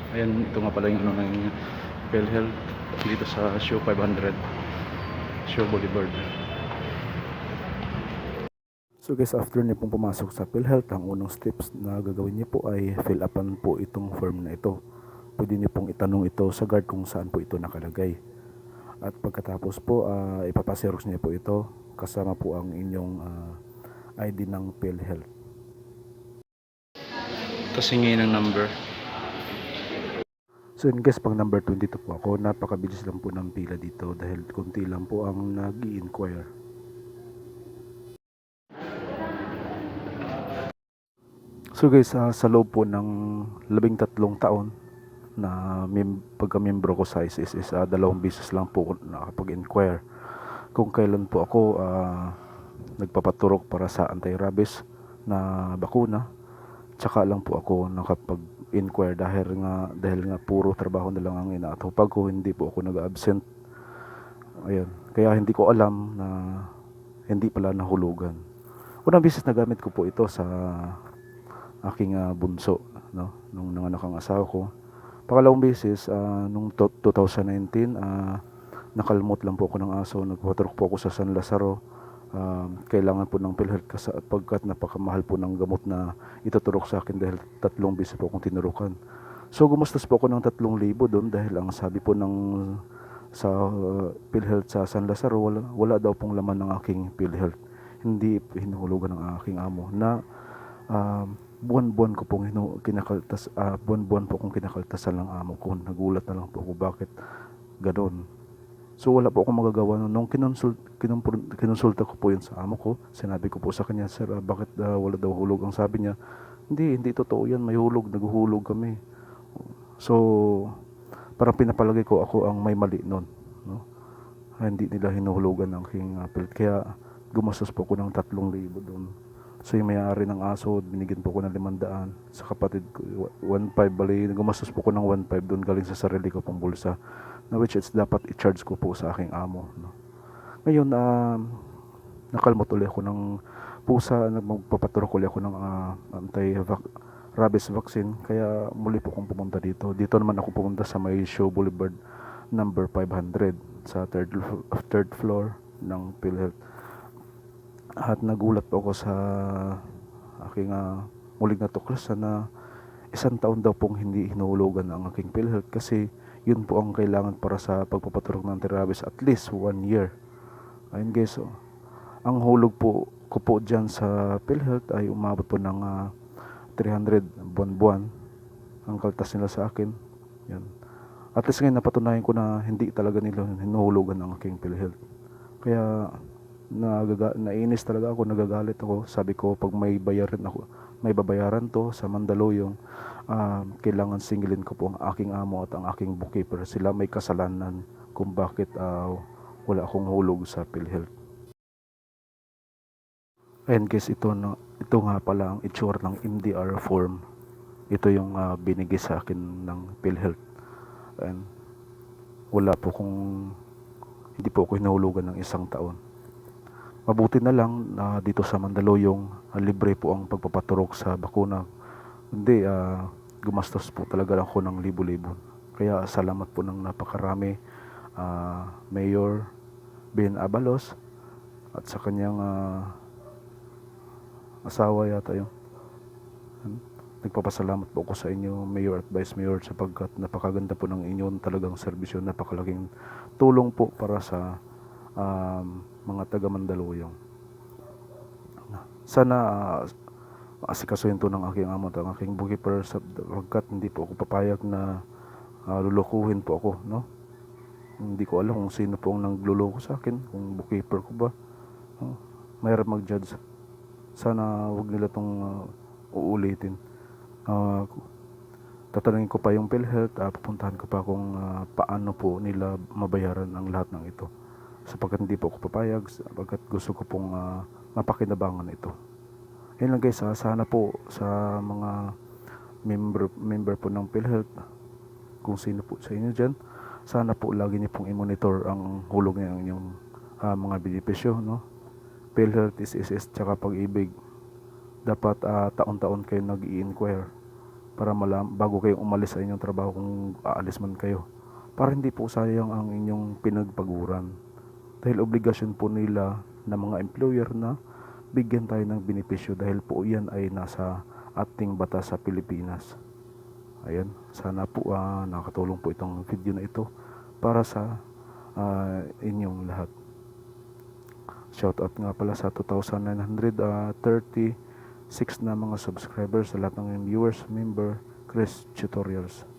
Ayan, ito nga pala yung ano ng PhilHealth dito sa Show 500, Show Boulevard. So guys, after niyo pong pumasok sa PhilHealth, ang unang steps na gagawin niyo po ay fill upan po itong form na ito. Pwede niyo pong itanong ito sa guard kung saan po ito nakalagay. At pagkatapos po, ipapasirox niyo po ito kasama po ang inyong ID ng PhilHealth. Tapos hingin ng number. So in guys, pang number 22 po ako, napakabilis lang po ng pila dito dahil kunti lang po ang nag-i-inquire. So guys, sa loob po ng 13 taon na pagka-membro ko sa SSS, 2 beses lang po nakapag-inquire kung kailan po ako nagpapaturok para sa anti-rabies na bakuna. Tsaka lang po ako nakapag-inquire dahil nga puro trabaho na lang ang inaatupag ko, hindi po ako nag-absent. Ayun, kaya hindi ko alam na hindi pala nahulugan. Unang beses na gamit ko po ito sa aking bunso, no, nung nanganak ang asawa ko. Pangalawang beses nung 2019, nakalmot lang po ako ng aso, nagpaturok po ako sa San Lazaro. Kailangan po ng PhilHealth kasi pagkat napakamahal po ng gamot na ituturok sa akin dahil 3 beses po akong tinurukan. So gumastos po ako ng 3,000 doon dahil ang sabi po sa PhilHealth sa San Lazaro, wala daw pong laman ng aking PhilHealth. Hindi hinuhulugan ng aking amo na buwan-buwan ko pong buwan-buwan po kong kinakaltasan ng amo ko. Nagulat na lang po ako bakit ganoon. So wala po akong magagawa nung kinonsulta ko po yun sa amo ko. Sinabi ko po sa kanya, sir, bakit wala daw hulog? Ang sabi niya, hindi totoo yan, may hulog, naguhulog kami. So parang pinapalagay ko ako ang may mali nun, no? Hindi nila hinuhulugan ng aking pilit, kaya gumastos po ako ng 3,000 doon. So yung may-ari ng aso, binigyan po ko ng 500. Sa kapatid ko, 1,500 bali. Gumastos po ko ng 1,500 doon galing sa sarili ko pang bulsa. Na which is dapat i-charge ko po sa aking amo. No? Ngayon, nakalmot ulit ako ng pusa. Magpapaturok ulit ako ng anti-rabies vaccine. Kaya muli po akong pumunta dito. Dito naman ako pumunta sa may Show Boulevard number 500 sa third floor ng PhilHealth. At nagulat po ako sa aking muling natuklasan na 1 taon daw pong hindi hinuhulugan ang aking PhilHealth kasi yun po ang kailangan para sa pagpapaturok ng anti-rabies, at least 1 year. Ayun guys, so, ang hulog po ko po dyan sa PhilHealth ay umabot po ng 300 buwan-buwan ang kaltas nila sa akin. Yan. At least ngayon napatunayan ko na hindi talaga nila hinuhulugan ang aking PhilHealth. Kaya nainis talaga ako, nagagalit ako. Sabi ko, pag may babayaran to sa Mandaluyong, kailangan singilin ko po ang aking amo at ang aking bookkeeper. Sila may kasalanan kung bakit wala akong hulog sa PhilHealth. Ayan guys, ito nga pala ang itsura ng MDR form. Ito yung binigay sa akin ng PhilHealth. And hindi po ako hinuhulugan ng 1 taon. Mabuti na lang na dito sa Mandaluyong libre po ang pagpapaturok sa bakuna. Hindi, gumastos po talaga ako ng libo-libo. Kaya salamat po ng napakarami Mayor Ben Abalos at sa kanyang asawa yata yun. Nagpapasalamat po ako sa inyo, Mayor at Vice Mayor, sapagkat napakaganda po ng inyong talagang serbisyo. Napakalaking tulong po para sa mga taga Mandaluyong. Sana asikasuhin to ng aking amo at ang aking bookkeeper sapagkat hindi po ako papayag na lulukuhin po ako, no? Hindi ko alam kung sino po ang nagluloko sa akin, kung bookkeeper ko ba, no? Mayroon mag-judge. Sana wag nila tong uulitin. Tatanungin ko pa yung PhilHealth, pupuntahan ko pa kung paano po nila mabayaran ang lahat ng ito, sapagkat hindi po ako papayag, sapagkat gusto ko pong mapakinabangan ito. Yun lang guys, sana po sa mga member po ng PhilHealth, kung sino po sa inyo dyan, sana po lagi niyo pong i-monitor ang hulog ng inyong mga benepisyo, no? PhilHealth, SSS, tsaka Pag-ibig. Dapat taon-taon kayo nag-i-inquire para bago kayo umalis sa inyong trabaho kung aalis man kayo, para hindi po sayang ang inyong pinagpaguran, dahil obligasyon po nila na mga employer na bigyan tayo ng benepisyo dahil po yan ay nasa ating batas sa Pilipinas. Ayan, sana po nakatulong po itong video na ito para sa inyong lahat. Shoutout nga pala sa 2,936 na mga subscribers, sa lahat ng viewers, member, Chris Tutorials.